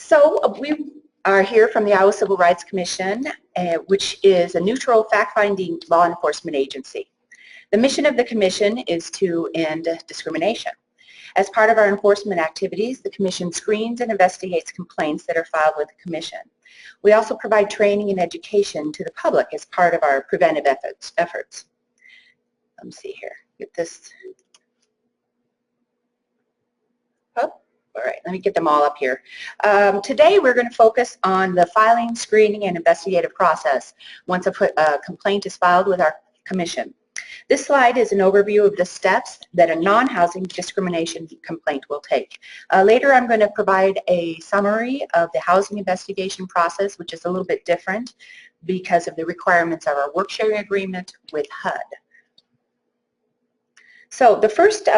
So we are here from the Iowa Civil Rights Commission, which is a neutral fact-finding law enforcement agency. The mission of the commission is to end discrimination. As part of our enforcement activities, the commission screens and investigates complaints that are filed with the commission. We also provide training and education to the public as part of our preventive efforts. Let me see here. Get this. Oh, all right, let me get them all up here. Today we're going to focus on the filing, screening, and investigative process once a complaint is filed with our commission. This slide is an overview of the steps that a non-housing discrimination complaint will take. Later I'm going to provide a summary of the housing investigation process, which is a little bit different because of the requirements of our work sharing agreement with HUD. So the first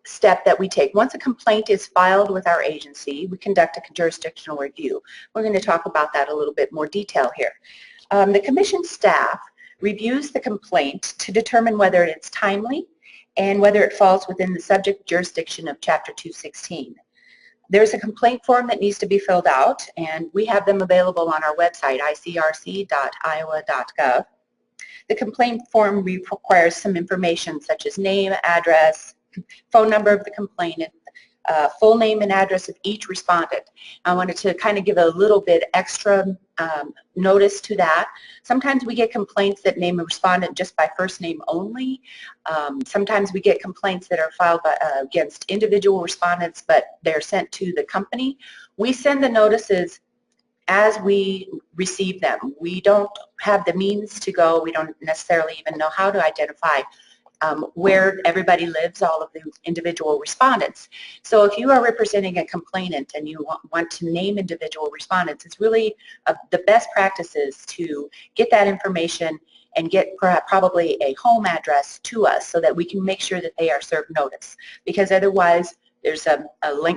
step that we take, once a complaint is filed with our agency, we conduct a jurisdictional review. We're going to talk about that a little bit more detail here. The commission staff reviews the complaint to determine whether it's timely and whether it falls within the subject jurisdiction of Chapter 216. There's a complaint form that needs to be filled out, and we have them available on our website, icrc.iowa.gov. The complaint form requires some information such as name, address, phone number of the complainant, full name and address of each respondent. I wanted to kind of give a little bit extra notice to that. Sometimes we get complaints that name a respondent just by first name only. Sometimes we get complaints that are filed against individual respondents, but they're sent to the company. We send the notices as we receive them. We don't have the means to go. We don't necessarily even know how to identify where everybody lives, all of the individual respondents. So if you are representing a complainant and you want to name individual respondents, it's really the best practices to get that information and get probably a home address to us so that we can make sure that they are served notice. Because otherwise there's a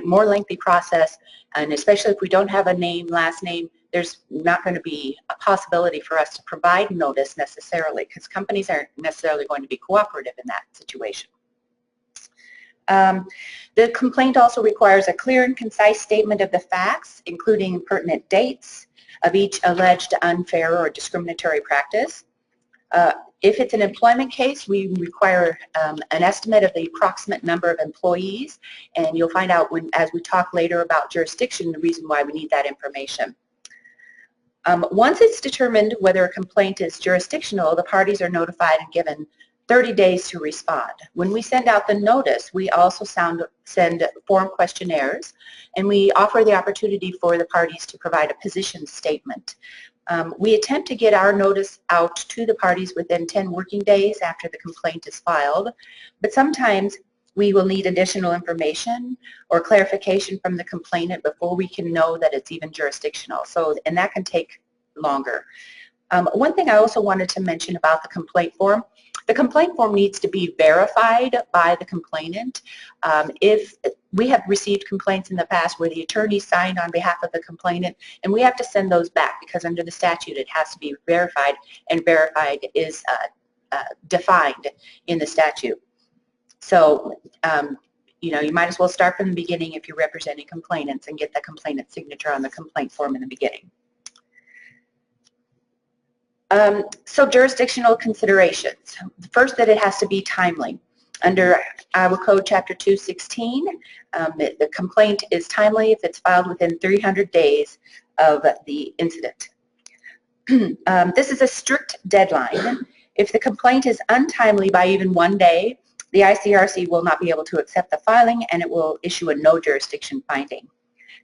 more lengthy process, and especially if we don't have a name, last name, there's not going to be a possibility for us to provide notice necessarily, because companies aren't necessarily going to be cooperative in that situation. The complaint also requires a clear and concise statement of the facts, including pertinent dates of each alleged unfair or discriminatory practice. If it's an employment case, we require an estimate of the approximate number of employees, and you'll find out as we talk later about jurisdiction, the reason why we need that information. Once it's determined whether a complaint is jurisdictional, the parties are notified and given 30 days to respond. When we send out the notice, we also send form questionnaires, and we offer the opportunity for the parties to provide a position statement. We attempt to get our notice out to the parties within 10 working days after the complaint is filed, but sometimes we will need additional information or clarification from the complainant before we can know that it's even jurisdictional. And that can take longer. One thing I also wanted to mention about the complaint form needs to be verified by the complainant. If we have received complaints in the past where the attorney signed on behalf of the complainant, and we have to send those back because under the statute it has to be verified, and verified is defined in the statute. So, you know, you might as well start from the beginning if you're representing complainants and get the complainant signature on the complaint form in the beginning. So jurisdictional considerations. First, that it has to be timely. Under Iowa Code Chapter 216, the complaint is timely if it's filed within 300 days of the incident. This is a strict deadline. If the complaint is untimely by even 1 day, the ICRC will not be able to accept the filing, and it will issue a no jurisdiction finding.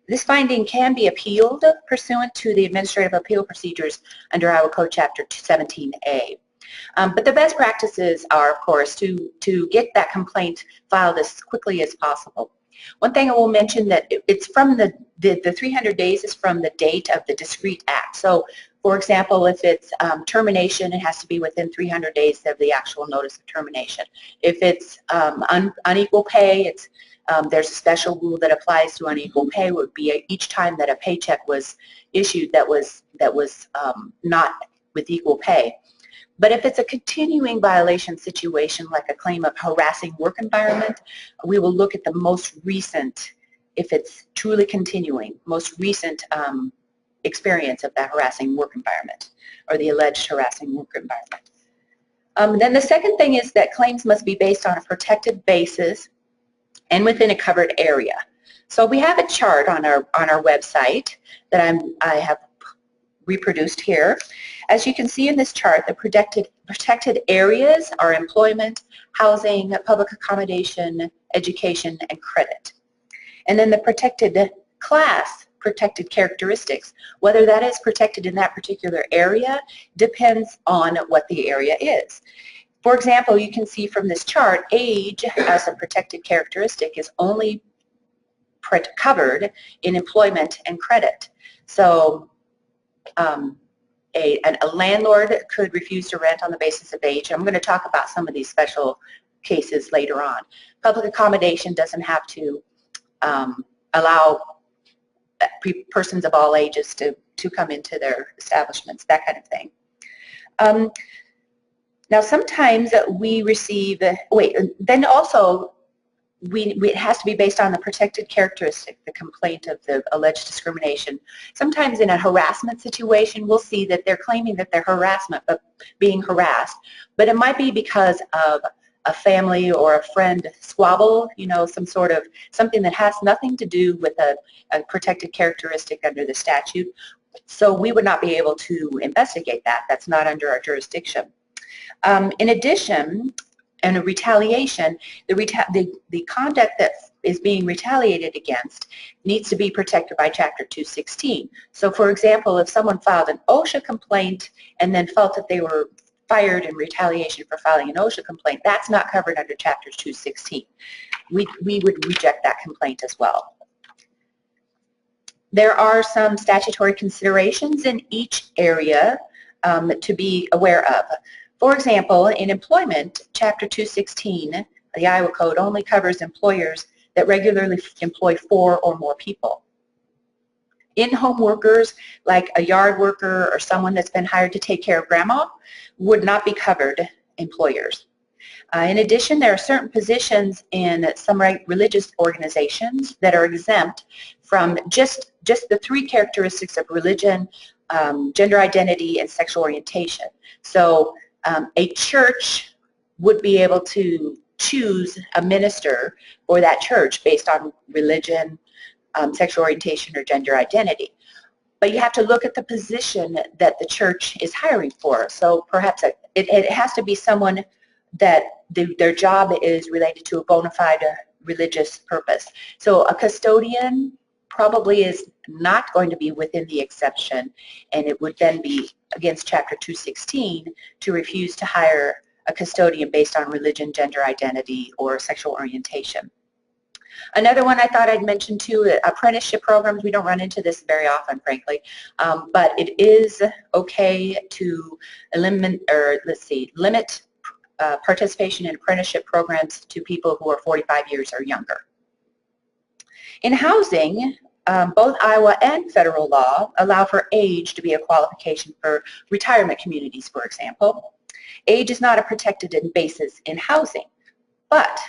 This finding can be appealed pursuant to the administrative appeal procedures under Iowa Code Chapter 17A. But the best practices are, of course, to get that complaint filed as quickly as possible. One thing I will mention that it's from the 300 days is from the date of the discrete act. So, for example, if it's termination, it has to be within 300 days of the actual notice of termination. If it's unequal pay, there's a special rule that applies to unequal pay. It would be each time that a paycheck was issued that was not with equal pay. But if it's a continuing violation situation, like a claim of harassing work environment, we will look at the most recent if it's truly continuing, most recent experience of that harassing work environment or the alleged harassing work environment. Then the second thing is that claims must be based on a protected basis and within a covered area. So we have a chart on our website that I have reproduced here. As you can see in this chart, the protected areas are employment, housing, public accommodation, education, and credit. And then the protected class, protected characteristics, whether that is protected in that particular area depends on what the area is. For example, you can see from this chart, age as a protected characteristic is only covered in employment and credit. So a landlord could refuse to rent on the basis of age. I'm going to talk about some of these special cases later on. Public accommodation doesn't have to allow persons of all ages to come into their establishments, that kind of thing. Now sometimes we receive, then also it has to be based on the protected characteristic, the complaint of the alleged discrimination. Sometimes in a harassment situation, we'll see that they're claiming that they're being harassed, but it might be because of a family or a friend squabble, you know, something that has nothing to do with a protected characteristic under the statute. So we would not be able to investigate that. That's not under our jurisdiction. In addition, in a retaliation, the conduct that is being retaliated against needs to be protected by Chapter 216. So for example, if someone filed an OSHA complaint and then felt that they were fired in retaliation for filing an OSHA complaint, that's not covered under Chapter 216. We would reject that complaint as well. There are some statutory considerations in each area to be aware of. For example, in employment, Chapter 216, the Iowa Code, only covers employers that regularly employ 4 or more people. In-home workers, like a yard worker or someone that's been hired to take care of grandma, would not be covered employers. In addition, there are certain positions in some religious organizations that are exempt from just the 3 characteristics of religion, gender identity, and sexual orientation. So a church would be able to choose a minister for that church based on religion, sexual orientation, or gender identity. But you have to look at the position that the church is hiring for. So perhaps it has to be someone that their job is related to a bona fide religious purpose. So a custodian probably is not going to be within the exception, and it would then be against Chapter 216 to refuse to hire a custodian based on religion, gender identity, or sexual orientation. Another one I thought I'd mention too, apprenticeship programs. We don't run into this very often, frankly, but it is okay to limit participation in apprenticeship programs to people who are 45 years or younger. In housing, both Iowa and federal law allow for age to be a qualification for retirement communities, for example. Age is not a protected basis in housing, but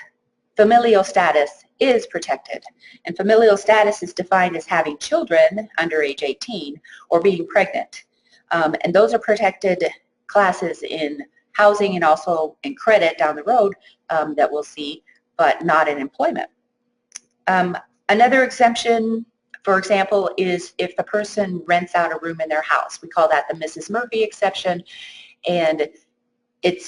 familial status is protected. And familial status is defined as having children under age 18 or being pregnant. And those are protected classes in housing and also in credit down the road that we'll see, but not in employment. Another exemption, for example, is if the person rents out a room in their house. We call that the Mrs. Murphy exception, and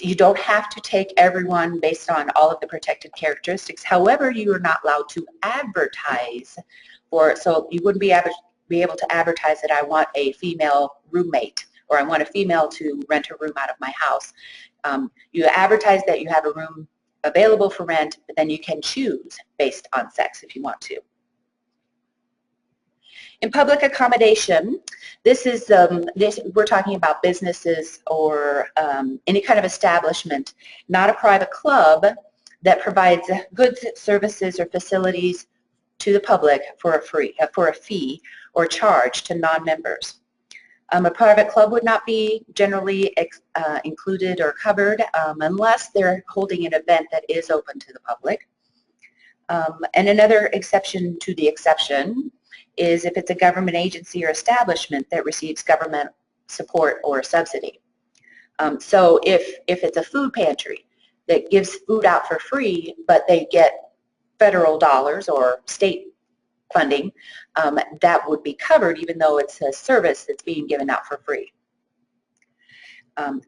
you don't have to take everyone based on all of the protected characteristics. However, you are not allowed to advertise for, so you wouldn't be able to advertise that I want a female roommate or I want a female to rent a room out of my house. You advertise that you have a room available for rent, but then you can choose based on sex if you want to. In public accommodation, this is we're talking about businesses or any kind of establishment, not a private club that provides goods, services, or facilities to the public for a fee or charge to non-members. A private club would not be generally included or covered unless they're holding an event that is open to the public. And another exception to the exception is if it's a government agency or establishment that receives government support or subsidy. So if it's a food pantry that gives food out for free, but they get federal dollars or state funding, that would be covered even though it's a service that's being given out for free.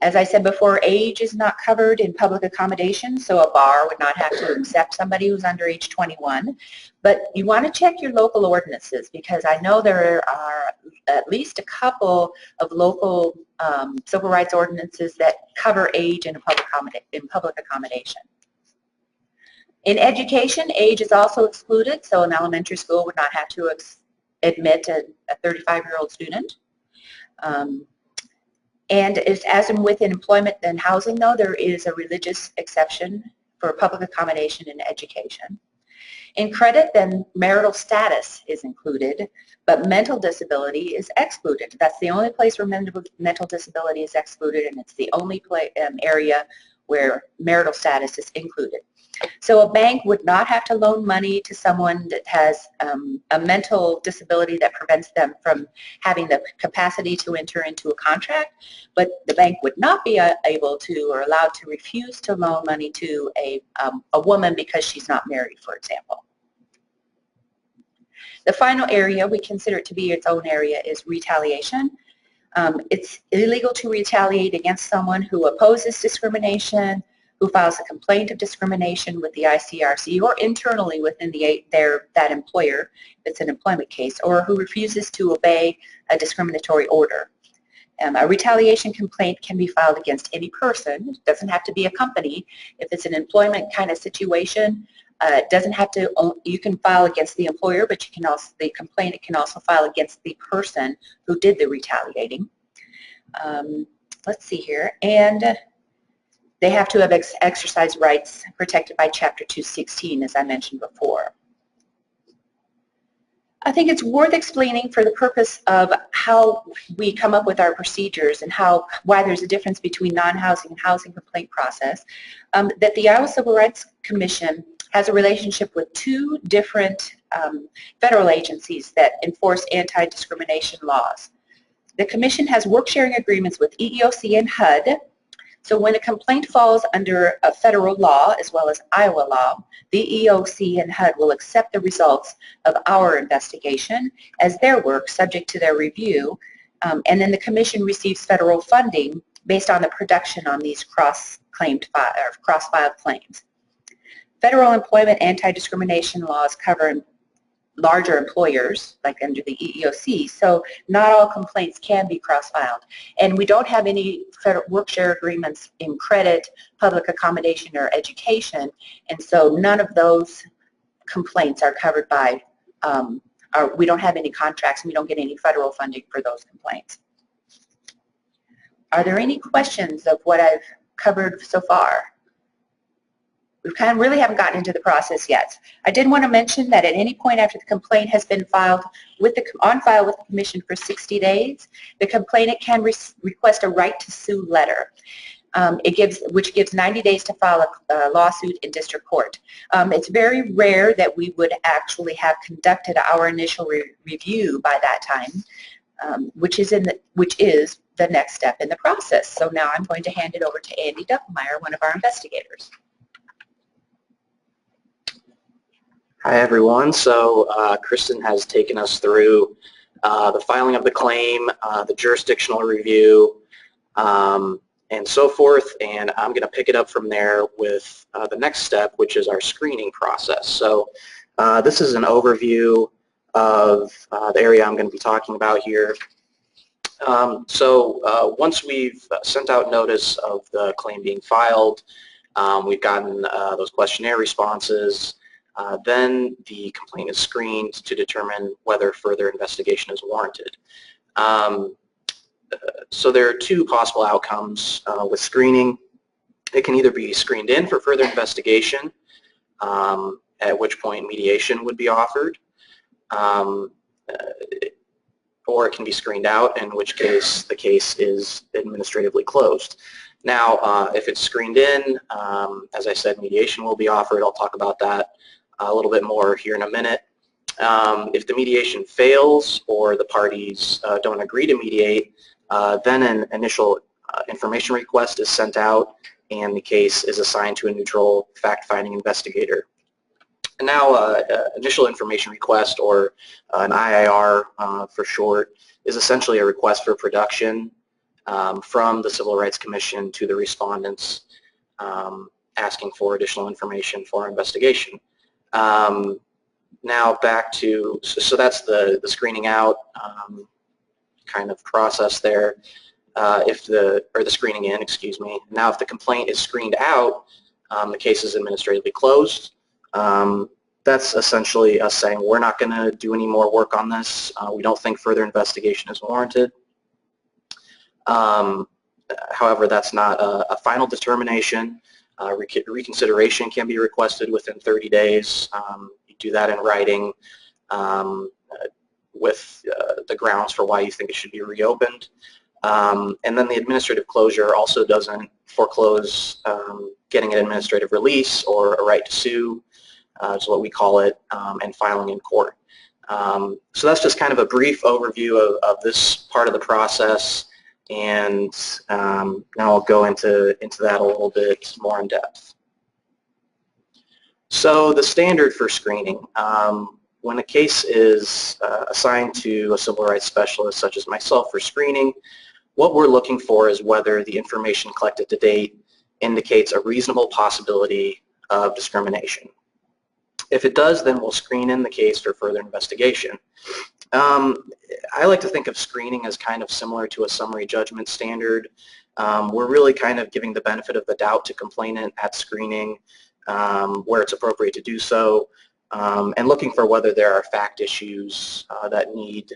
As I said before, age is not covered in public accommodation, so a bar would not have to accept somebody who's under age 21. But you want to check your local ordinances, because I know there are at least a couple of local civil rights ordinances that cover age in public accommodation. In education, age is also excluded, so an elementary school would not have to admit a 35-year-old student. And as in with employment and housing, though, there is a religious exception for public accommodation and education. In credit, then marital status is included, but mental disability is excluded. That's the only place where mental disability is excluded, and it's the only area where marital status is included. So a bank would not have to loan money to someone that has a mental disability that prevents them from having the capacity to enter into a contract, but the bank would not be able to or allowed to refuse to loan money to a woman because she's not married, for example. The final area, we consider it to be its own area, is retaliation. It's illegal to retaliate against someone who opposes discrimination, who files a complaint of discrimination with the ICRC or internally within that employer, if it's an employment case, or who refuses to obey a discriminatory order. A retaliation complaint can be filed against any person. It doesn't have to be a company. If it's an employment kind of situation, it doesn't have to. You can file against the employer, but you can also, the complainant can also file against the person who did the retaliating. Let's see here, and they have to have exercised rights protected by Chapter 216, as I mentioned before. I think it's worth explaining for the purpose of how we come up with our procedures and why there's a difference between non-housing and housing complaint process, that the Iowa Civil Rights Commission has a relationship with two different federal agencies that enforce anti-discrimination laws. The Commission has work-sharing agreements with EEOC and HUD. So when a complaint falls under a federal law as well as Iowa law, the EEOC and HUD will accept the results of our investigation as their work subject to their review, and then the Commission receives federal funding based on the production on these cross-filed claims. Federal employment anti-discrimination laws cover larger employers, like under the EEOC, so not all complaints can be cross-filed. And we don't have any federal work-share agreements in credit, public accommodation, or education, and so none of those complaints are covered by, we don't have any contracts, and we don't get any federal funding for those complaints. Are there any questions of what I've covered so far? We really haven't gotten into the process yet. I did want to mention that at any point after the complaint has been filed on file with the Commission for 60 days, the complainant can request a right to sue letter, which gives 90 days to file a lawsuit in district court. It's very rare that we would actually have conducted our initial review by that time, which is the next step in the process. So now I'm going to hand it over to Andy Duffmeyer, one of our investigators. Hi everyone. So Kristen has taken us through the filing of the claim, the jurisdictional review, and so forth, and I'm going to pick it up from there with the next step, which is our screening process. So this is an overview of the area I'm going to be talking about here. Once we've sent out notice of the claim being filed, we've gotten those questionnaire responses, then the complaint is screened to determine whether further investigation is warranted. So there are two possible outcomes with screening. It can either be screened in for further investigation, at which point mediation would be offered, or it can be screened out, in which case the case is administratively closed. Now, if it's screened in, as I said, mediation will be offered. I'll talk about that a little bit more here in a minute. If the mediation fails or the parties don't agree to mediate, then an initial information request is sent out and the case is assigned to a neutral fact-finding investigator. And now initial information request, or an IIR for short, is essentially a request for production from the Civil Rights Commission to the respondents asking for additional information for our investigation. Now back to, so that's the screening out kind of process there. Or the screening in, excuse me. Now if the complaint is screened out, the case is administratively closed. That's essentially us saying we're not going to do any more work on this. We don't think further investigation is warranted. However, that's not a final determination. Reconsideration can be requested within 30 days. You do that in writing with the grounds for why you think it should be reopened. And then the administrative closure also doesn't foreclose getting an administrative release or a right to sue, is what we call it, and filing in court. So that's just kind of a brief overview of this part of the process, and now I'll go into that a little bit more in depth. So the standard for screening, when a case is assigned to a civil rights specialist such as myself for screening, what we're looking for is whether the information collected to date indicates a reasonable possibility of discrimination. If it does, then we'll screen in the case for further investigation. I like to think of screening as kind of similar to a summary judgment standard. We're really kind of giving the benefit of the doubt to complainant at screening where it's appropriate to do so, and looking for whether there are fact issues that need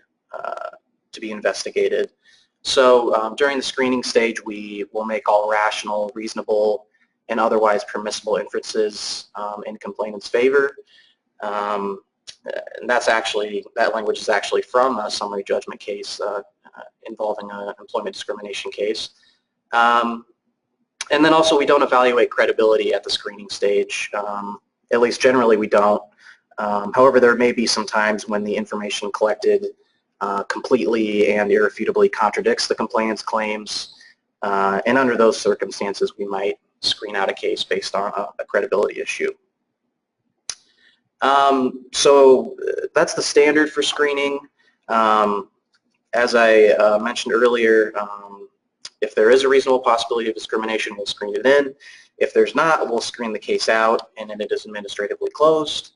to be investigated. So during the screening stage, we will make all rational, reasonable, and otherwise permissible inferences in complainant's favor. And that language is actually from a summary judgment case involving an employment discrimination case. And then also we don't evaluate credibility at the screening stage. At least generally we don't. However, there may be some times when the information collected completely and irrefutably contradicts the complainant's claims, and under those circumstances we might screen out a case based on a credibility issue. So that's the standard for screening. As I mentioned earlier, if there is a reasonable possibility of discrimination, we'll screen it in. If there's not, we'll screen the case out and then it is administratively closed.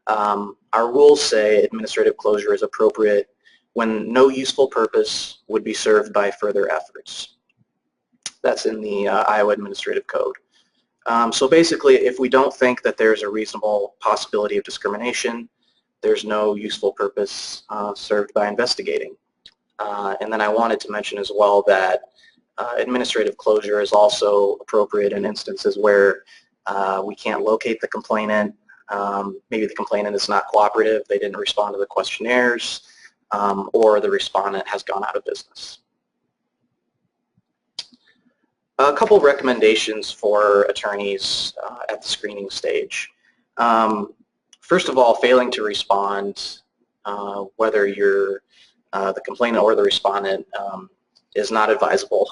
Our rules say administrative closure is appropriate when no useful purpose would be served by further efforts. That's in the Iowa Administrative Code. So basically, if we don't think that there's a reasonable possibility of discrimination, there's no useful purpose served by investigating. And then I wanted to mention as well that administrative closure is also appropriate in instances where we can't locate the complainant. Maybe the complainant is not cooperative, they didn't respond to the questionnaires, or the respondent has gone out of business. A couple recommendations for attorneys at the screening stage. First of all, failing to respond, whether you're the complainant or the respondent, is not advisable.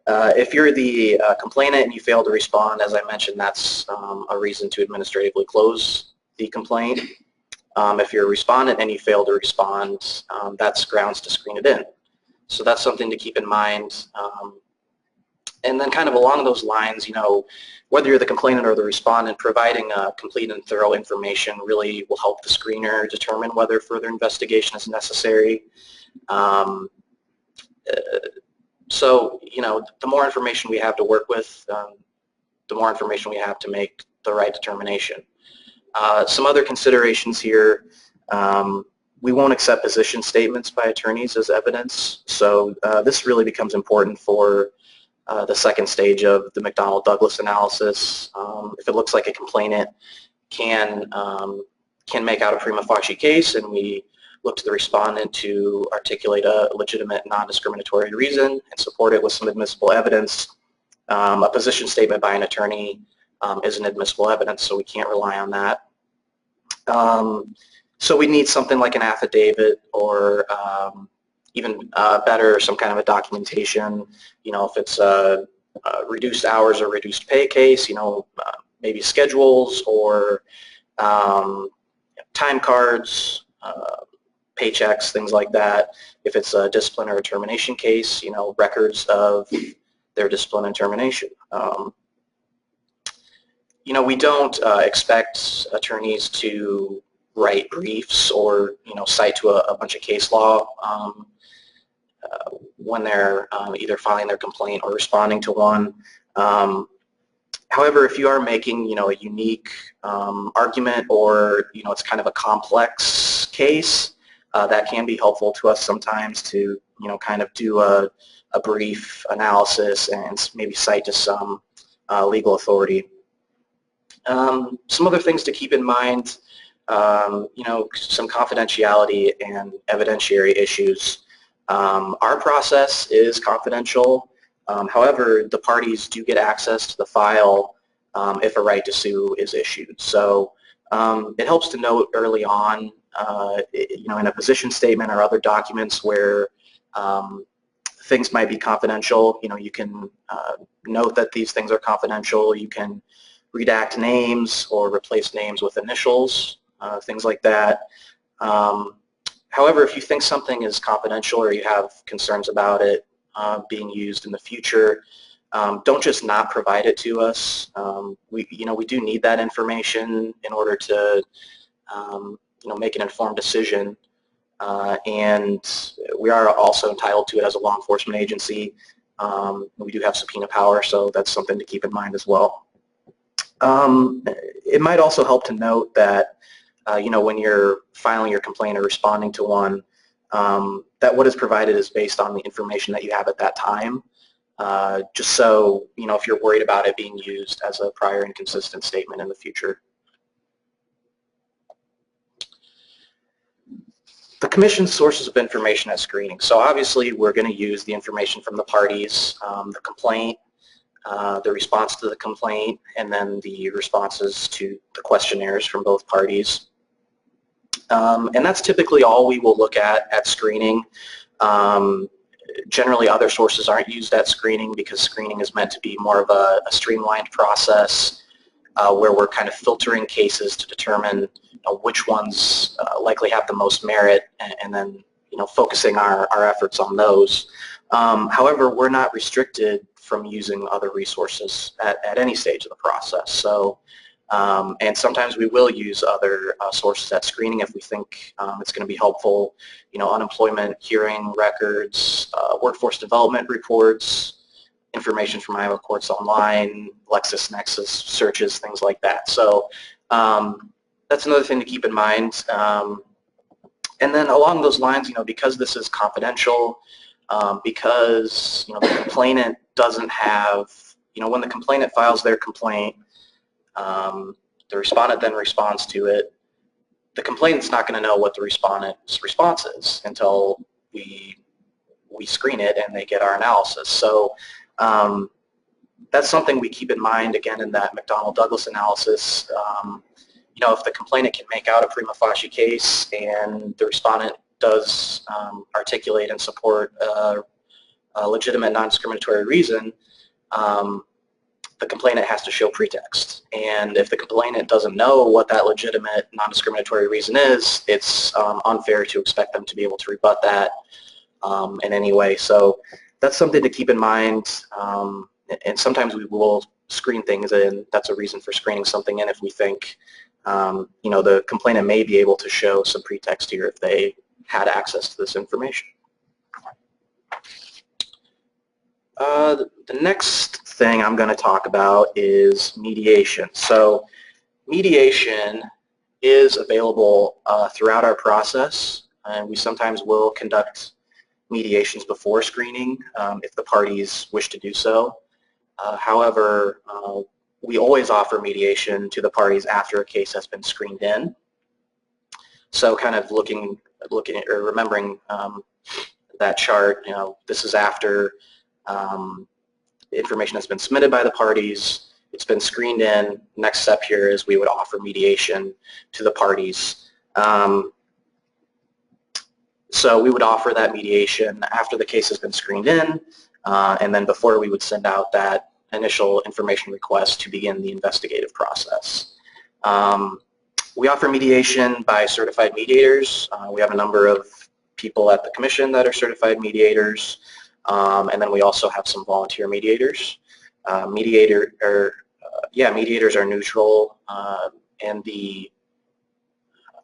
If you're the complainant and you fail to respond, as I mentioned, that's a reason to administratively close the complaint. If you're a respondent and you fail to respond, that's grounds to screen it in. So that's something to keep in mind. And then kind of along those lines, you know, whether you're the complainant or the respondent, providing complete and thorough information really will help the screener determine whether further investigation is necessary. So, you know, the more information we have to work with, the more information we have to make the right determination. Some other considerations here, we won't accept position statements by attorneys as evidence, so this really becomes important for the second stage of the McDonnell-Douglas analysis. If it looks like a complainant can make out a prima facie case and we look to the respondent to articulate a legitimate non-discriminatory reason and support it with some admissible evidence, a position statement by an attorney isn't admissible evidence, so we can't rely on that. So we need something like an affidavit, or even better, some kind of a documentation. If it's a reduced hours or reduced pay case, maybe schedules or time cards, paychecks, things like that. If it's a discipline or a termination case, records of their discipline and termination. We don't expect attorneys to write briefs or cite to a bunch of case law when they're either filing their complaint or responding to one. However, if you are making a unique argument, or it's kind of a complex case, that can be helpful to us sometimes to kind of do a brief analysis and maybe cite to some legal authority. Some other things to keep in mind, some confidentiality and evidentiary issues. Our process is confidential. However, the parties do get access to the file if a right to sue is issued. So it helps to note early on, in a position statement or other documents where things might be confidential. You can note that these things are confidential. You can redact names or replace names with initials, things like that. However, if you think something is confidential or you have concerns about it being used in the future, don't just not provide it to us. We do need that information in order to make an informed decision, and we are also entitled to it as a law enforcement agency. We do have subpoena power, so that's something to keep in mind as well. It might also help to note that when you're filing your complaint or responding to one, that what is provided is based on the information that you have at that time, just so if you're worried about it being used as a prior inconsistent statement in the future. The Commission's sources of information at screening. So obviously we're going to use the information from the parties, the complaint, the response to the complaint, and then the responses to the questionnaires from both parties. And that's typically all we will look at screening. Generally, other sources aren't used at screening because screening is meant to be more of a streamlined process where we're kind of filtering cases to determine which ones likely have the most merit, and then focusing our efforts on those. However, we're not restricted from using other resources at any stage of the process. So, and sometimes we will use other sources at screening if we think it's going to be helpful. Unemployment hearing records, workforce development reports, information from Iowa Courts Online, LexisNexis searches, things like that. So that's another thing to keep in mind. And then along those lines, because this is confidential, because the complainant doesn't have, when the complainant files their complaint, the respondent then responds to it. The complainant's not going to know what the respondent's response is until we screen it and they get our analysis. So that's something we keep in mind, again, in that McDonnell-Douglas analysis. If the complainant can make out a prima facie case and the respondent does articulate and support a legitimate non-discriminatory reason, the complainant has to show pretext. And if the complainant doesn't know what that legitimate non-discriminatory reason is, it's unfair to expect them to be able to rebut that in any way. So that's something to keep in mind. And sometimes we will screen things in. That's a reason for screening something in if we think the complainant may be able to show some pretext here if they had access to this information. The next thing I'm going to talk about is mediation. So mediation is available throughout our process, and we sometimes will conduct mediations before screening if the parties wish to do so. However, we always offer mediation to the parties after a case has been screened in. So kind of looking at or remembering that chart, this is after information has been submitted by the parties, it's been screened in. Next step here is we would offer mediation to the parties. So we would offer that mediation after the case has been screened in, and then before we would send out that initial information request to begin the investigative process. We offer mediation by certified mediators. We have a number of people at the Commission that are certified mediators, and then we also have some volunteer mediators. Mediators are neutral, and the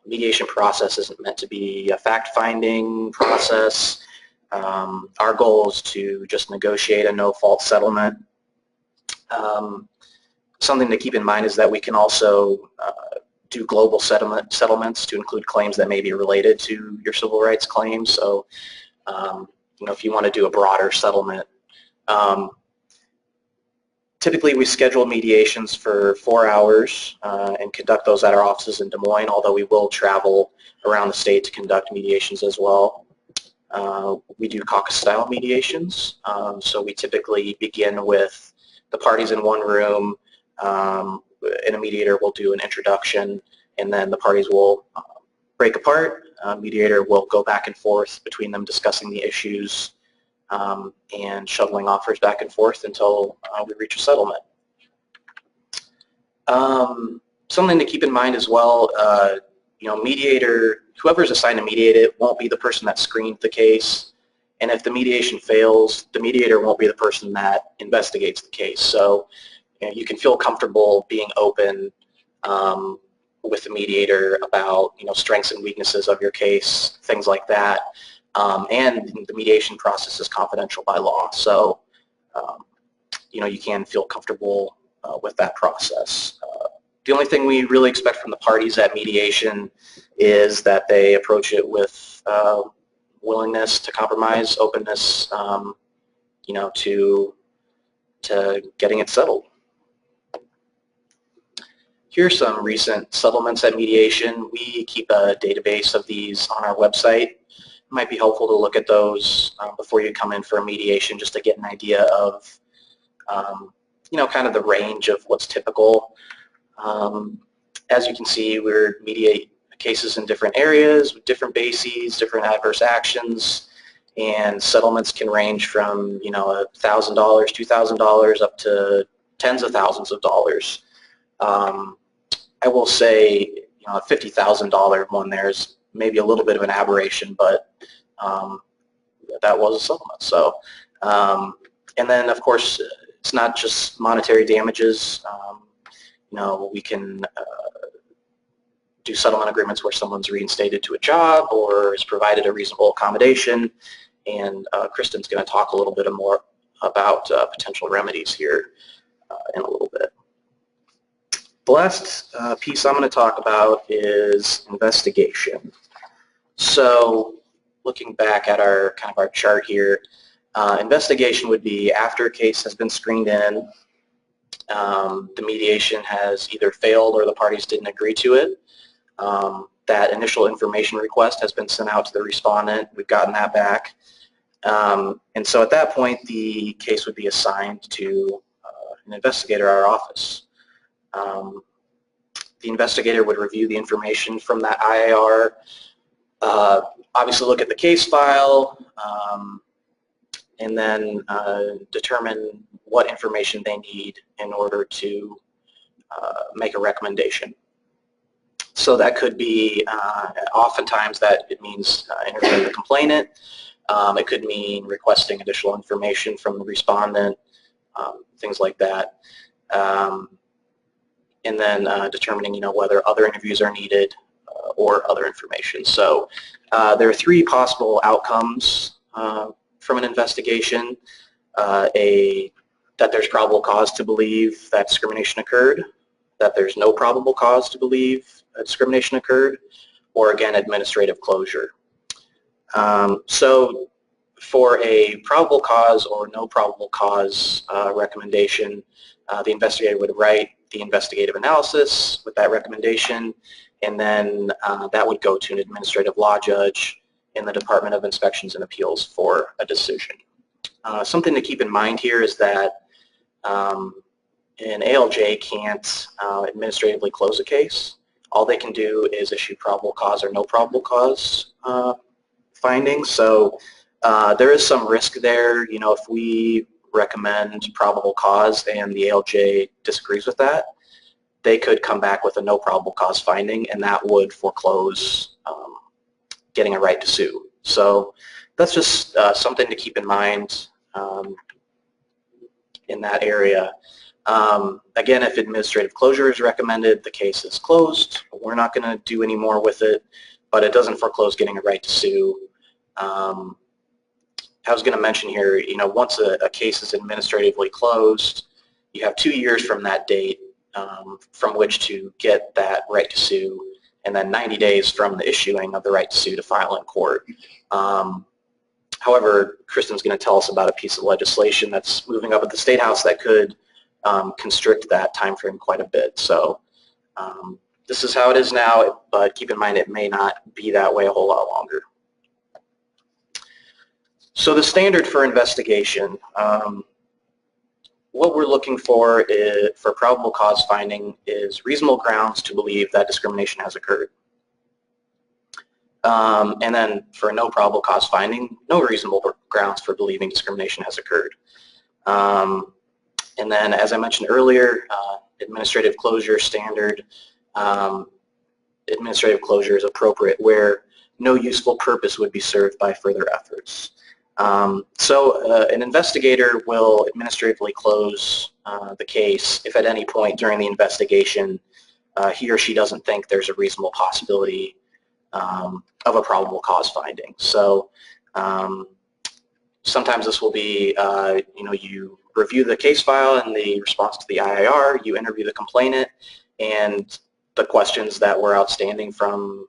mediation process isn't meant to be a fact-finding process. Our goal is to just negotiate a no-fault settlement. Something to keep in mind is that we can also do global settlements to include claims that may be related to your civil rights claims. So, if you want to do a broader settlement, typically we schedule mediations for 4 hours and conduct those at our offices in Des Moines, although we will travel around the state to conduct mediations as well. We do caucus-style mediations, so we typically begin with the parties in one room, and a mediator will do an introduction, and then the parties will break apart. Mediator will go back and forth between them discussing the issues and shuttling offers back and forth until we reach a settlement. Something to keep in mind as well, mediator, whoever's assigned to mediate it won't be the person that screened the case, and if the mediation fails, the mediator won't be the person that investigates the case. So you can feel comfortable being open with the mediator about strengths and weaknesses of your case, things like that. And the mediation process is confidential by law, so you can feel comfortable with that process. The only thing we really expect from the parties at mediation is that they approach it with willingness to compromise, openness, to getting it settled. Here are some recent settlements at mediation. We keep a database of these on our website. It might be helpful to look at those before you come in for a mediation, just to get an idea of, kind of the range of what's typical. As you can see, we mediate cases in different areas with different bases, different adverse actions, and settlements can range from $1,000, $2,000 up to tens of thousands of dollars. I will say, a $50,000 one there is maybe a little bit of an aberration, but that was a settlement. So, and then of course, it's not just monetary damages. We can do settlement agreements where someone's reinstated to a job or is provided a reasonable accommodation, and Kristen's going to talk a little bit more about potential remedies here in a little bit. The last piece I'm going to talk about is investigation. So looking back at our chart here, investigation would be after a case has been screened in, the mediation has either failed or the parties didn't agree to it. That initial information request has been sent out to the respondent. We've gotten that back. And so at that point, the case would be assigned to an investigator at our office. The investigator would review the information from that IAR, obviously look at the case file, and then determine what information they need in order to make a recommendation. So that could be, oftentimes that it means interviewing the complainant. It could mean requesting additional information from the respondent, things like that. And then determining, whether other interviews are needed or other information. So there are three possible outcomes from an investigation. That there's probable cause to believe that discrimination occurred, that there's no probable cause to believe that discrimination occurred, or again, administrative closure. So for a probable cause or no probable cause recommendation, the investigator would write the investigative analysis with that recommendation, and then that would go to an administrative law judge in the Department of Inspections and Appeals for a decision. Something to keep in mind here is that an ALJ can't administratively close a case. All they can do is issue probable cause or no probable cause findings. So there is some risk there. You know, if we recommend probable cause and the ALJ disagrees with that, they could come back with a no probable cause finding, and that would foreclose getting a right to sue. So that's just something to keep in mind in that area. Again, if administrative closure is recommended, the case is closed. We're not going to do any more with it, but it doesn't foreclose getting a right to sue. I was going to mention here, you know, once a case is administratively closed, you have 2 years from that date from which to get that right to sue, and then 90 days from the issuing of the right to sue to file in court. However, Kristen's going to tell us about a piece of legislation that's moving up at the State House that could constrict that time frame quite a bit. So this is how it is now, but keep in mind it may not be that way a whole lot longer. So the standard for investigation, what we're looking for probable cause finding is reasonable grounds to believe that discrimination has occurred. And then for a no probable cause finding, no reasonable grounds for believing discrimination has occurred. And then, as I mentioned earlier, administrative closure standard, administrative closure is appropriate where no useful purpose would be served by further efforts. So an investigator will administratively close the case if at any point during the investigation he or she doesn't think there's a reasonable possibility of a probable cause finding. So sometimes this will be, you know, you review the case file and the response to the IIR, you interview the complainant, and the questions that were outstanding from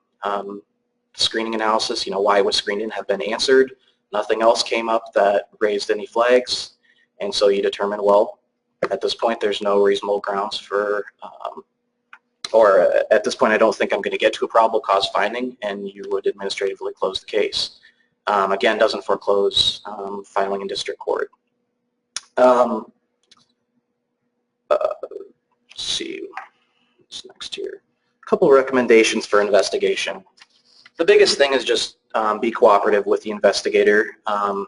screening analysis, you know, why it was screened in, have been answered. Nothing else came up that raised any flags, and so you determine, well, at this point there's no reasonable grounds for, or at this point I don't think I'm going to get to a probable cause finding, and you would administratively close the case. Again, doesn't foreclose filing in district court. Let's see, what's next here? A couple of recommendations for investigation. The biggest thing is just be cooperative with the investigator. You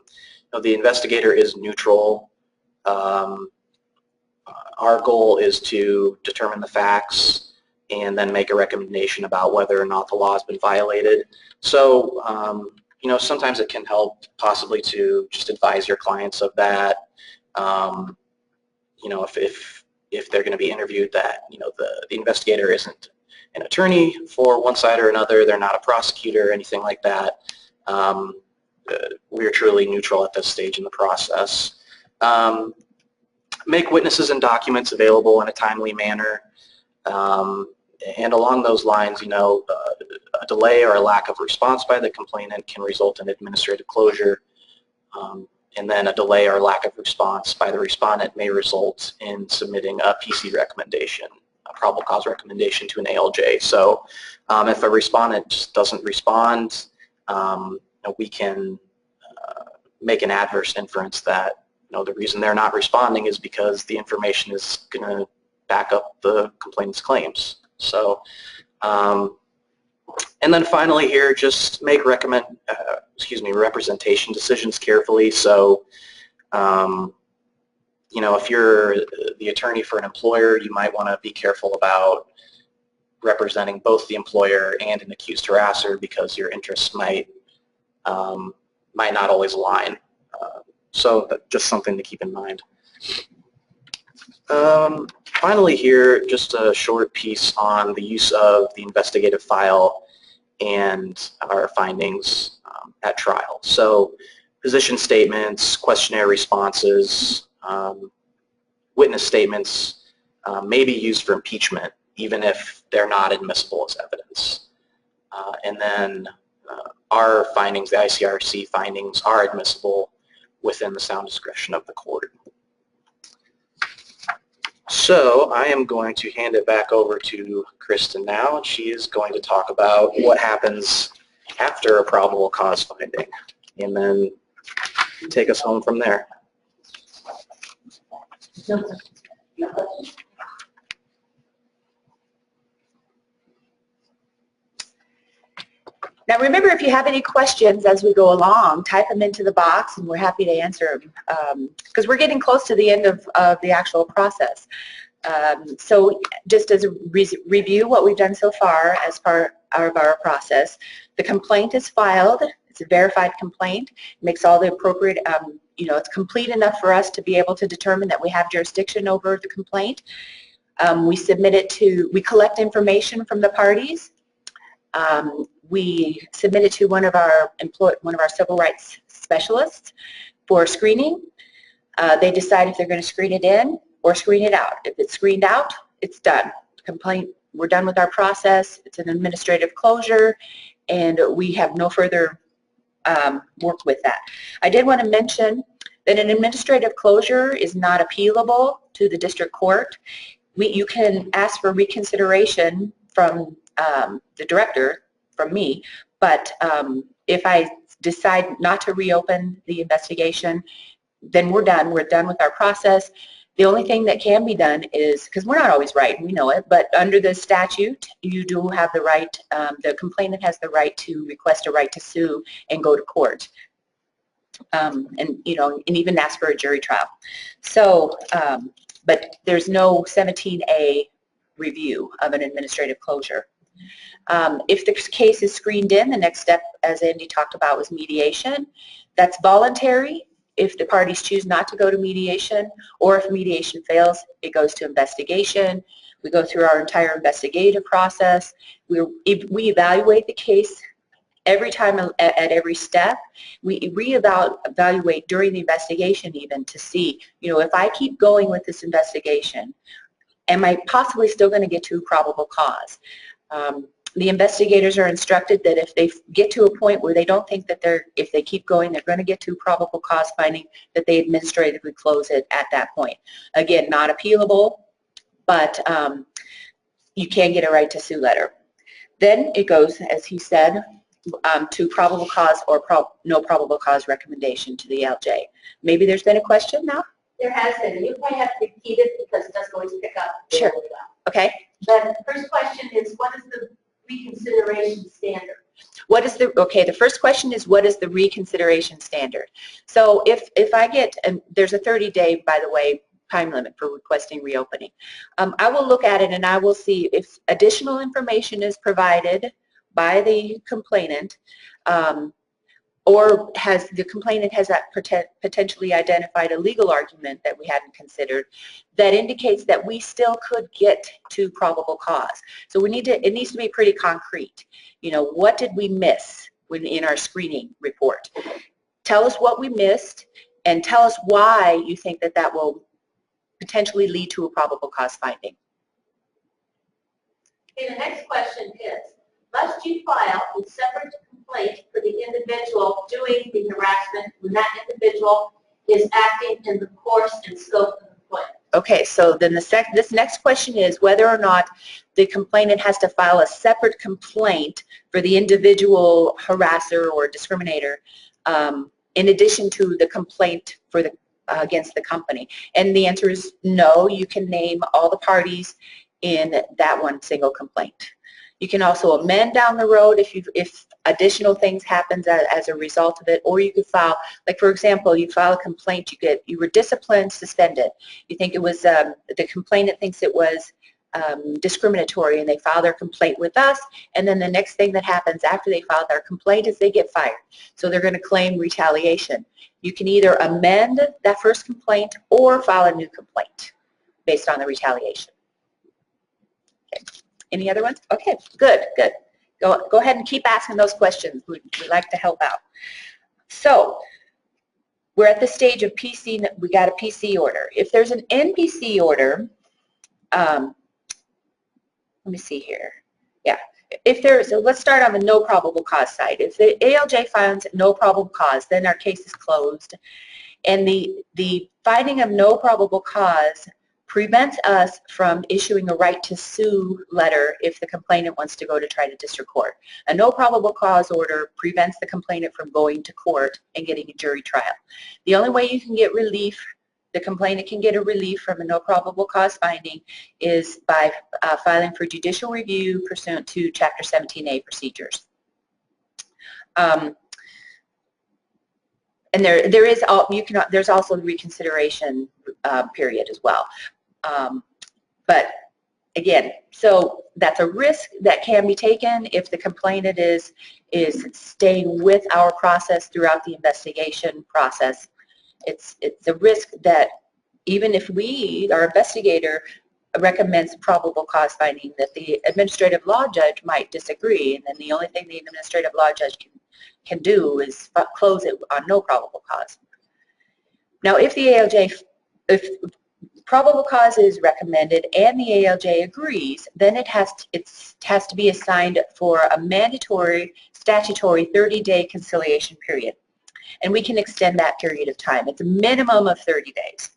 know, the investigator is neutral. Our goal is to determine the facts and then make a recommendation about whether or not the law has been violated. So, you know, sometimes it can help possibly to just advise your clients of that. You know, if they're going to be interviewed, that, you know, the investigator isn't an attorney for one side or another, they're not a prosecutor or anything like that. We're truly neutral at this stage in the process. Make witnesses and documents available in a timely manner. And along those lines, you know, a delay or a lack of response by the complainant can result in administrative closure. And then a delay or lack of response by the respondent may result in submitting a PC recommendation, a probable cause recommendation to an ALJ. So if a respondent just doesn't respond, you know, we can make an adverse inference that, you know, the reason they're not responding is because the information is going to back up the complainant's claims. So, and then finally here, just make representation decisions carefully. So, you know, if you're the attorney for an employer, you might want to be careful about representing both the employer and an accused harasser, because your interests might not always align. So that's just something to keep in mind. Finally here, just a short piece on the use of the investigative file and our findings at trial. So position statements, questionnaire responses, witness statements may be used for impeachment, even if they're not admissible as evidence. And then our findings, the ICRC findings, are admissible within the sound discretion of the court. So I am going to hand it back over to Kristen now, and she is going to talk about what happens after a probable cause finding, and then take us home from there. Now remember, if you have any questions as we go along, type them into the box and we're happy to answer them because we're getting close to the end of the actual process. So just as a review what we've done so far as part of our process, the complaint is filed. It's a verified complaint. It makes all the appropriate, you know, it's complete enough for us to be able to determine that we have jurisdiction over the complaint. We submit it to, we collect information from the parties. We submit it to one of our civil rights specialists for screening. They decide if they're going to screen it in or screen it out. If it's screened out, it's done. Complaint, we're done with our process. It's an administrative closure, and we have no further work with that. I did want to mention that an administrative closure is not appealable to the district court. You can ask for reconsideration from the director, from me, but if I decide not to reopen the investigation, then we're done. We're done with our process. The only thing that can be done is, because we're not always right, we know it, but under the statute, you do have the right, the complainant has the right to request a right to sue and go to court, and you know, and even ask for a jury trial. So, but there's no 17A review of an administrative closure. If the case is screened in, the next step, as Andy talked about, was mediation. That's voluntary. If the parties choose not to go to mediation, or if mediation fails, it goes to investigation. We go through our entire investigative process. We evaluate the case every time at every step. We reevaluate during the investigation even to see, you know, if I keep going with this investigation, am I possibly still going to get to probable cause? The investigators are instructed that if they get to a point where they don't think that if they keep going, they're going to get to probable cause finding, that they administratively close it at that point. Again, not appealable, but you can get a right to sue letter. Then it goes, as he said, to probable cause or no probable cause recommendation to the LJ. Maybe there's been a question now? There has been. You might have to repeat it because it doesn't always pick up. Sure. Okay. The first question is, what is the reconsideration standard? What is the, okay, the first question is, what is the reconsideration standard? So if I get, and there's a 30-day, by the way, time limit for requesting reopening. I will look at it and I will see if additional information is provided by the complainant, or has the complainant has that potentially identified a legal argument that we hadn't considered that indicates that we still could get to probable cause. So we need to, it needs to be pretty concrete. You know, what did we miss when in our screening report? Tell us what we missed and tell us why you think that that will potentially lead to a probable cause finding. Okay, the next question is, must you file a separate complaint for the individual doing the harassment when that individual is acting in the course and scope of the complaint? Okay, so then this next question is whether or not the complainant has to file a separate complaint for the individual harasser or discriminator in addition to the complaint for the against the company. And the answer is no. You can name all the parties in that one single complaint. You can also amend down the road if additional things happens as a result of it, or you could file, like for example, you file a complaint, you were disciplined, suspended. You think it was, the complainant thinks it was discriminatory and they file their complaint with us, and then the next thing that happens after they file their complaint is they get fired. So they're going to claim retaliation. You can either amend that first complaint or file a new complaint based on the retaliation. Okay. Any other ones? Okay, good, good. Go ahead and keep asking those questions. We'd like to help out. So we're at the stage of PC. We got a PC order. If there's an NPC order, let me see here. Yeah, if there's, so let's start on the no probable cause side. If the ALJ finds no probable cause, then our case is closed. And the finding of no probable cause prevents us from issuing a right to sue letter if the complainant wants to go to try to district court. A no probable cause order prevents the complainant from going to court and getting a jury trial. The only way you can get relief, the complainant can get a relief from a no probable cause finding, is by filing for judicial review pursuant to Chapter 17A procedures. And there is there's also the reconsideration period as well. But again, so that's a risk that can be taken if the complainant is staying with our process throughout the investigation process. It's a risk that even if our investigator recommends probable cause finding, that the administrative law judge might disagree, and then the only thing the administrative law judge can do is close it on no probable cause. Now, if the ALJ, if probable cause is recommended and the ALJ agrees, then it has to be assigned for a mandatory statutory 30-day conciliation period. And we can extend that period of time. It's a minimum of 30 days.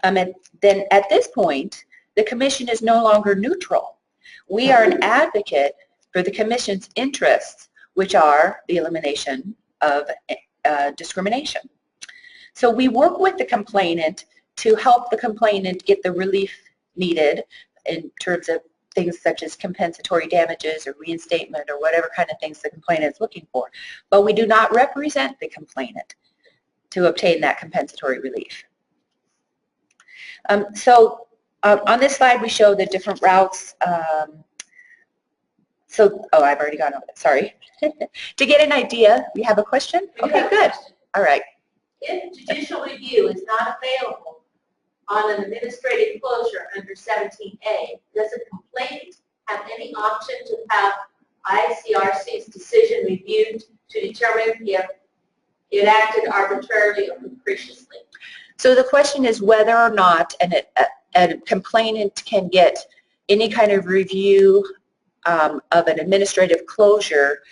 And then at this point, the Commission is no longer neutral. We are an advocate for the Commission's interests, which are the elimination of discrimination. So we work with the complainant to help the complainant get the relief needed in terms of things such as compensatory damages or reinstatement or whatever kind of things the complainant is looking for. But we do not represent the complainant to obtain that compensatory relief. On this slide, we show the different routes. I've already gone over it, sorry. To get an idea, we have a question? Okay, good. All right. If judicial review is not available on an administrative closure under 17A, does a complainant have any option to have ICRC's decision reviewed to determine if it acted arbitrarily or capriciously? So the question is whether or not a complainant can get any kind of review of an administrative closure,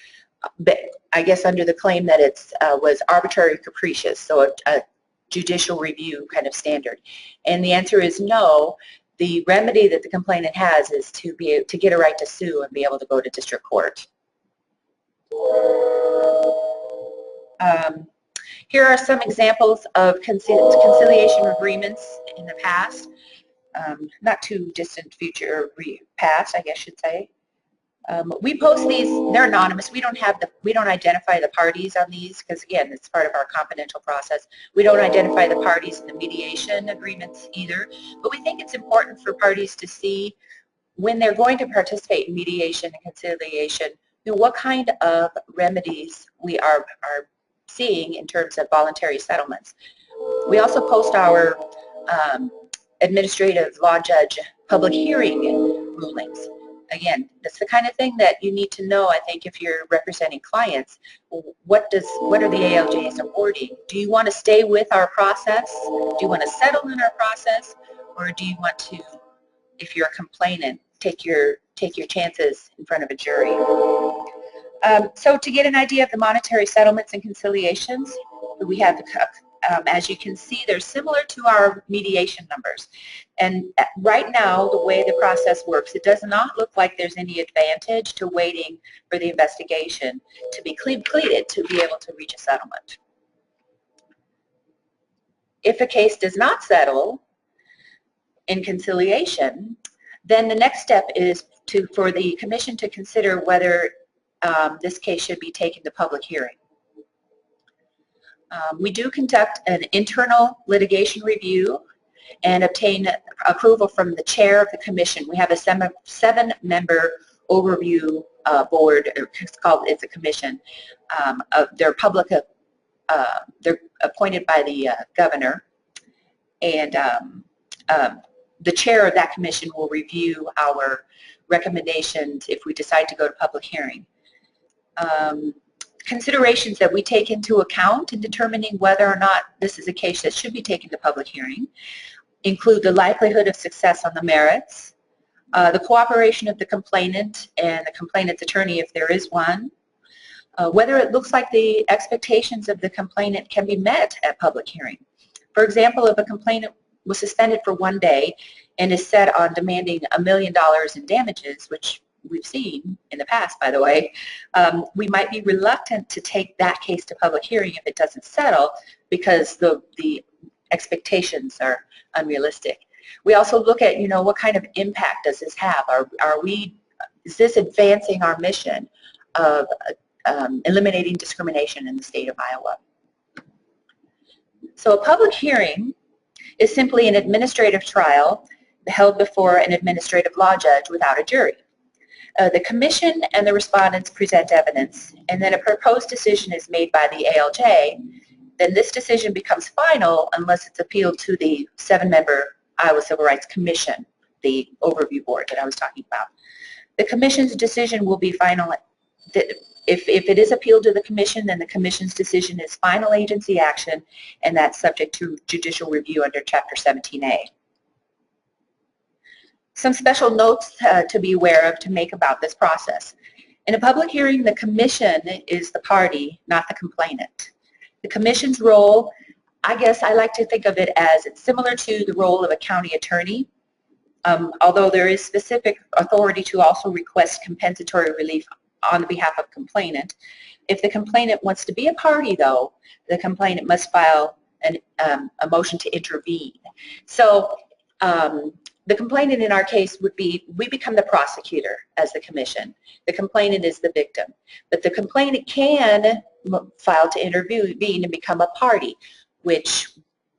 I guess under the claim that it was arbitrary or capricious, so a judicial review kind of standard. And the answer is no. The remedy that the complainant has is to get a right to sue and be able to go to district court. Here are some examples of conciliation agreements in the past, not too distant future, past, I guess I should say. We post these; they're anonymous. We don't identify the parties on these because, again, it's part of our confidential process. We don't identify the parties in the mediation agreements either. But we think it's important for parties to see when they're going to participate in mediation and conciliation, what kind of remedies we are seeing in terms of voluntary settlements. We also post our administrative law judge public hearing rulings. Again, that's the kind of thing that you need to know, I think, if you're representing clients. What are the ALJs awarding? Do you want to stay with our process? Do you want to settle in our process? Or do you want to, if you're a complainant, take your chances in front of a jury? So to get an idea of the monetary settlements and conciliations, we have as you can see, they're similar to our mediation numbers. And right now, the way the process works, it does not look like there's any advantage to waiting for the investigation to be completed to be able to reach a settlement. If a case does not settle in conciliation, then the next step is for the Commission to consider whether this case should be taken to public hearing. We do conduct an internal litigation review and obtain approval from the chair of the Commission. We have a seven-member overview board. It's a commission. They're appointed by the governor, and the chair of that commission will review our recommendations if we decide to go to public hearing. Considerations that we take into account in determining whether or not this is a case that should be taken to public hearing include the likelihood of success on the merits, the cooperation of the complainant and the complainant's attorney if there is one, whether it looks like the expectations of the complainant can be met at public hearing. For example, if a complainant was suspended for 1 day and is set on demanding $1 million in damages, which we've seen in the past, by the way, we might be reluctant to take that case to public hearing if it doesn't settle because the expectations are unrealistic. We also look at, what kind of impact does this have? Is this advancing our mission of eliminating discrimination in the state of Iowa. So a public hearing is simply an administrative trial held before an administrative law judge without a jury. The commission and the respondents present evidence, and then a proposed decision is made by the ALJ. Then this decision becomes final unless it's appealed to the 7-member Iowa Civil Rights Commission, the overview board that I was talking about. The commission's decision will be final. If it is appealed to the commission, then the commission's decision is final agency action, and that's subject to judicial review under Chapter 17A. Some special notes to be aware of to make about this process. In a public hearing, the commission is the party, not the complainant. The commission's role, I guess I like to think of it as it's similar to the role of a county attorney, although there is specific authority to also request compensatory relief on the behalf of complainant. If the complainant wants to be a party, though, the complainant must file a motion to intervene. So the complainant in our case would be, we become the prosecutor as the commission. The complainant is the victim. But the complainant can file to intervene and become a party, which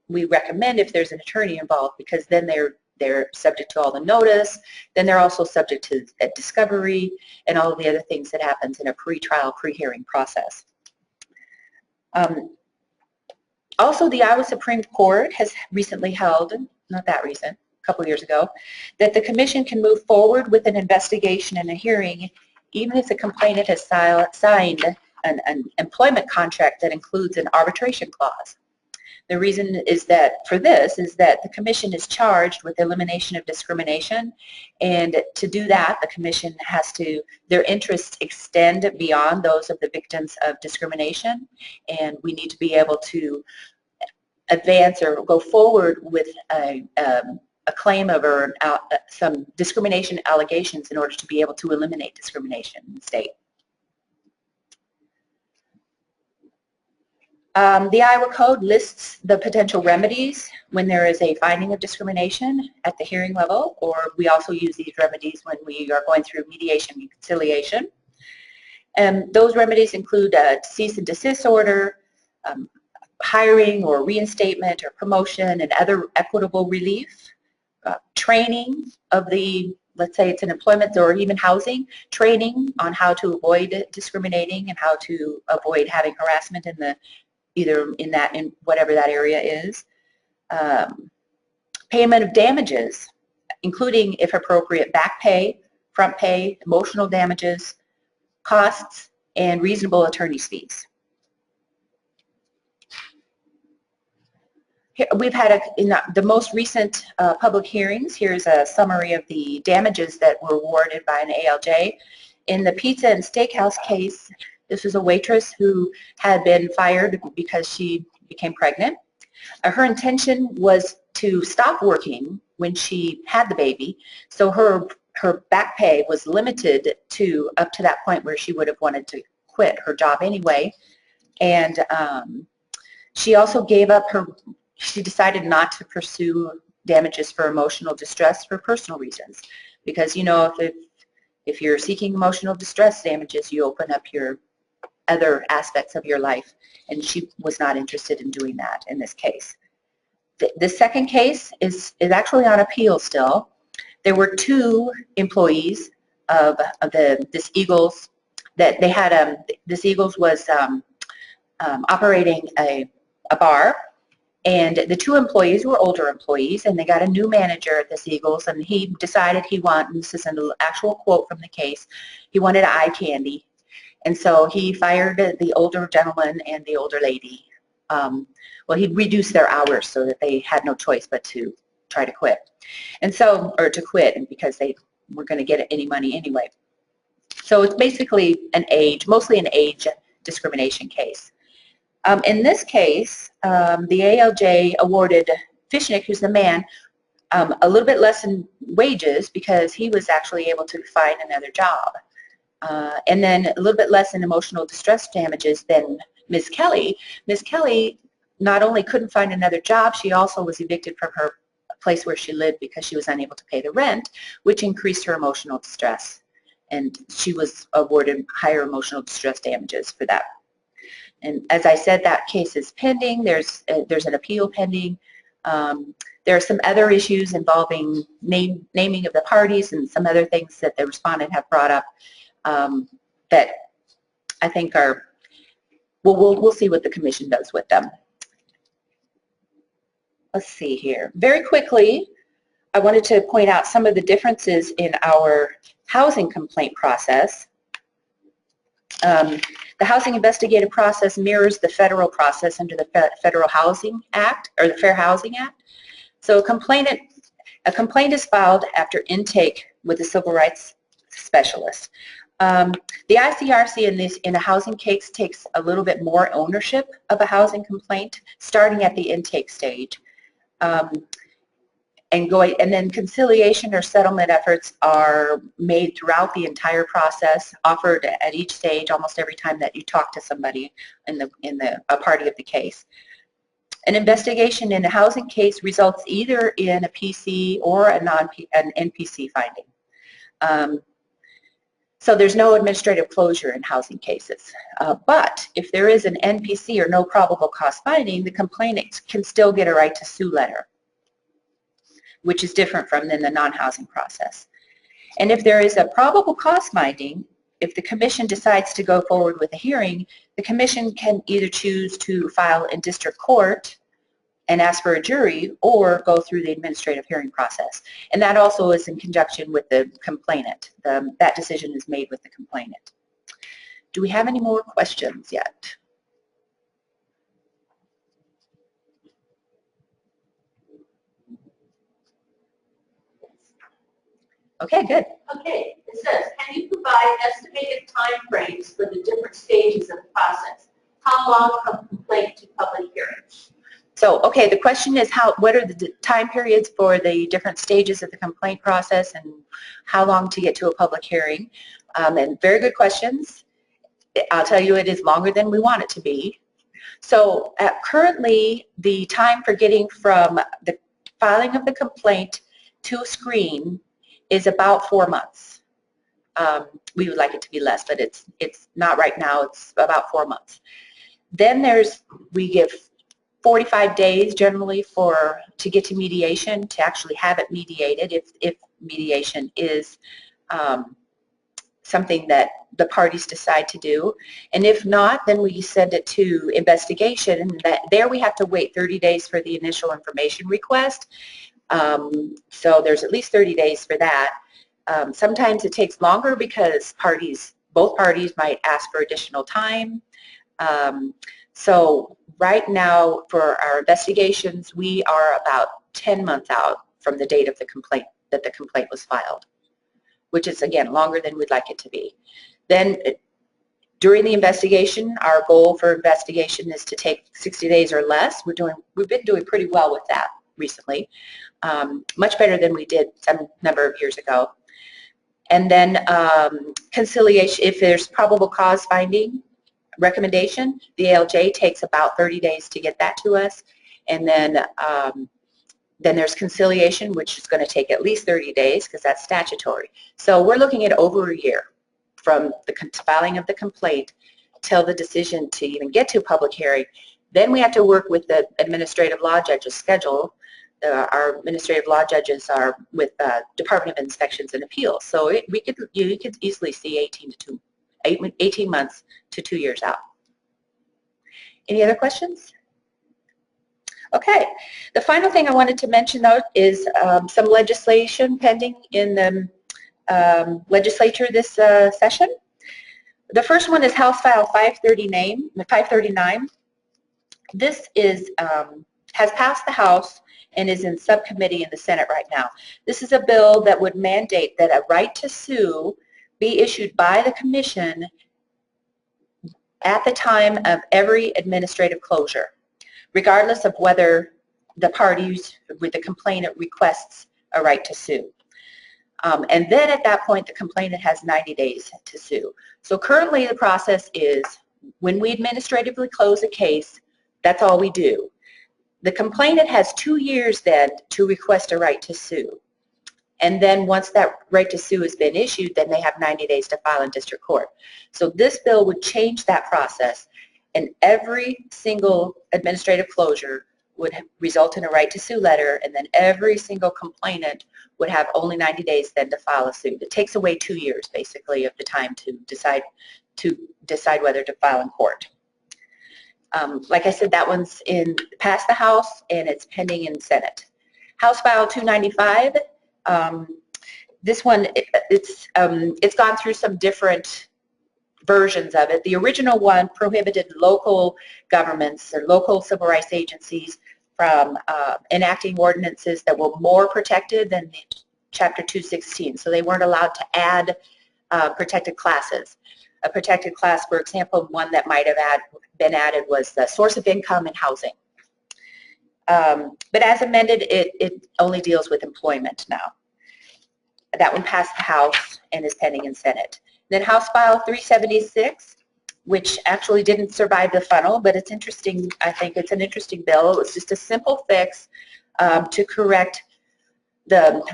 we recommend if there's an attorney involved, because then they're subject to all the notice, then they're also subject to a discovery and all of the other things that happens in a pre-trial, pre-hearing process. Also, the Iowa Supreme Court has recently held, not that recent, a couple years ago, that the commission can move forward with an investigation and a hearing even if the complainant has signed an employment contract that includes an arbitration clause. The reason is that for this is that the commission is charged with elimination of discrimination, and to do that the commission has to, their interests extend beyond those of the victims of discrimination, and we need to be able to advance or go forward with a claim of or some discrimination allegations in order to be able to eliminate discrimination in the state. The Iowa Code lists the potential remedies when there is a finding of discrimination at the hearing level, or we also use these remedies when we are going through mediation and conciliation. Those remedies include a cease and desist order, hiring or reinstatement or promotion and other equitable relief, training of the, let's say it's an employment or even housing, training on how to avoid discriminating and how to avoid having harassment in the either in whatever that area is. Payment of damages, including, if appropriate, back pay, front pay, emotional damages, costs, and reasonable attorney's fees. Here, we've had in the most recent public hearings, here's a summary of the damages that were awarded by an ALJ. In the pizza and steakhouse case, this was a waitress who had been fired because she became pregnant. Her intention was to stop working when she had the baby, so her back pay was limited to up to that point where she would have wanted to quit her job anyway. And she also gave up she decided not to pursue damages for emotional distress for personal reasons, because you know if you're seeking emotional distress damages, you open up your other aspects of your life, and she was not interested in doing that in this case. The second case is actually on appeal still. There were two employees of this Eagles that they had. This Eagles was operating a bar, and the two employees were older employees, and they got a new manager at this Eagles, and he decided he wanted, this is an actual quote from the case, he wanted eye candy. And so he fired the older gentleman and the older lady. Well, he reduced their hours so that they had no choice but to try to quit. And so, or to quit, and because they weren't going to get any money anyway. So it's basically mostly an age discrimination case. In this case, the ALJ awarded Fishnick, who's the man, a little bit less in wages because he was actually able to find another job. And then a little bit less in emotional distress damages than Ms. Kelly. Ms. Kelly not only couldn't find another job, she also was evicted from her place where she lived because she was unable to pay the rent, which increased her emotional distress. and she was awarded higher emotional distress damages for that. And as I said, that case is pending. There's an appeal pending. There are some other issues involving naming of the parties and some other things that the respondent have brought up that I think are, we'll see what the commission does with them. Let's see here. Very quickly, I wanted to point out some of the differences in our housing complaint process. The housing investigative process mirrors the federal process under the Federal Housing Act, or the Fair Housing Act. So a complaint is filed after intake with a civil rights specialist. The ICRC in a housing case takes a little bit more ownership of a housing complaint, starting at the intake stage. And then conciliation or settlement efforts are made throughout the entire process, offered at each stage, almost every time that you talk to somebody in a party of the case. An investigation in a housing case results either in a PC or an NPC finding. So there's no administrative closure in housing cases. But if there is an NPC or no probable cause finding, the complainant can still get a right to sue letter, which is different from than the non-housing process. And if there is a probable cause finding, if the commission decides to go forward with a hearing, the commission can either choose to file in district court and ask for a jury, or go through the administrative hearing process. And that also is in conjunction with the complainant. That decision is made with the complainant. Do we have any more questions yet? Okay, good. Okay, it says, can you provide estimated time frames for the different stages of the process? How long from complaint to public hearings? So, okay, the question is what are the time periods for the different stages of the complaint process and how long to get to a public hearing? And very good questions. I'll tell you, it is longer than we want it to be. So currently, the time for getting from the filing of the complaint to screen is about 4 months. We would like it to be less, but it's not right now. It's about 4 months. Then we give 45 days generally to get to mediation, to actually have it mediated if mediation is something that the parties decide to do. And if not, then we send it to investigation, and there we have to wait 30 days for the initial information request. So there's at least 30 days for that. Sometimes it takes longer because both parties might ask for additional time. So right now for our investigations, we are about 10 months out from the date of the complaint, that the complaint was filed, which is, again, longer than we'd like it to be. Then during the investigation, our goal for investigation is to take 60 days or less. We've been doing pretty well with that recently, much better than we did some number of years ago. And then conciliation, if there's probable cause finding recommendation, the ALJ takes about 30 days to get that to us. And then there's conciliation, which is going to take at least 30 days because that's statutory. So we're looking at over a year from the filing of the complaint till the decision to even get to a public hearing. Then we have to work with the administrative law judge's schedule. Our administrative law judges are with Department of Inspections and Appeals. So you could easily see 18 months to 2 years out. Any other questions? Okay. The final thing I wanted to mention, though, is some legislation pending in the legislature this session. The first one is House File 539. This has passed the House and is in subcommittee in the Senate right now. This is a bill that would mandate that a right to sue be issued by the Commission at the time of every administrative closure, regardless of whether the parties with the complainant requests a right to sue. And then at that point, the complainant has 90 days to sue. So currently the process is when we administratively close a case, that's all we do. The complainant has 2 years then to request a right to sue. And then once that right to sue has been issued, then they have 90 days to file in district court. So this bill would change that process, and every single administrative closure would result in a right to sue letter, and then every single complainant would have only 90 days then to file a suit. It takes away 2 years basically of the time to decide whether to file in court. Like I said, that one's past the House and it's pending in Senate. House File 295. This one, it's gone through some different versions of it. The original one prohibited local governments or local civil rights agencies from enacting ordinances that were more protected than Chapter 216. So they weren't allowed to add protected classes. A protected class, for example, one that might have been added was the source of income and housing. But as amended, it only deals with employment now. That one passed the House and is pending in Senate. Then House File 376, which actually didn't survive the funnel, but it's interesting. I think it's an interesting bill. It was just a simple fix to correct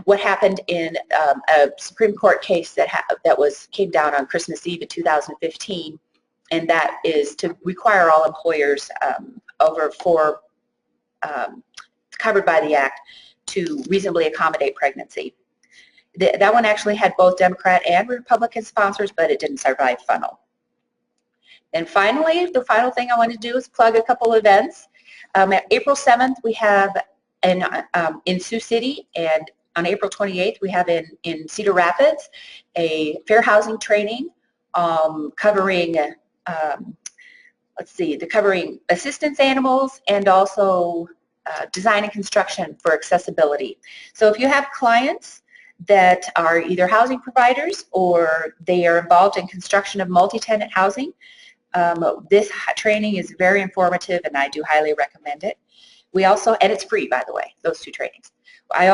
what happened in a Supreme Court case that came down on Christmas Eve in 2015, and that is to require all employers covered by the Act to reasonably accommodate pregnancy. That one actually had both Democrat and Republican sponsors, but it didn't survive funnel. And finally, the final thing I want to do is plug a couple events. April 7th, we have in Sioux City, and on April 28th, we have in Cedar Rapids a fair housing training covering, covering assistance animals and also design and construction for accessibility. So if you have clients that are either housing providers or they are involved in construction of multi-tenant housing, this training is very informative and I do highly recommend it. We also, and it's free by the way, those two trainings.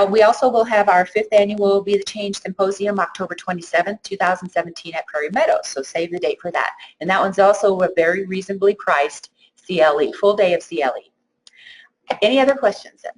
We also will have our 5th annual Be the Change Symposium October 27th, 2017 at Prairie Meadows, so save the date for that. And that one's also a very reasonably priced CLE, full day of CLE. Any other questions then?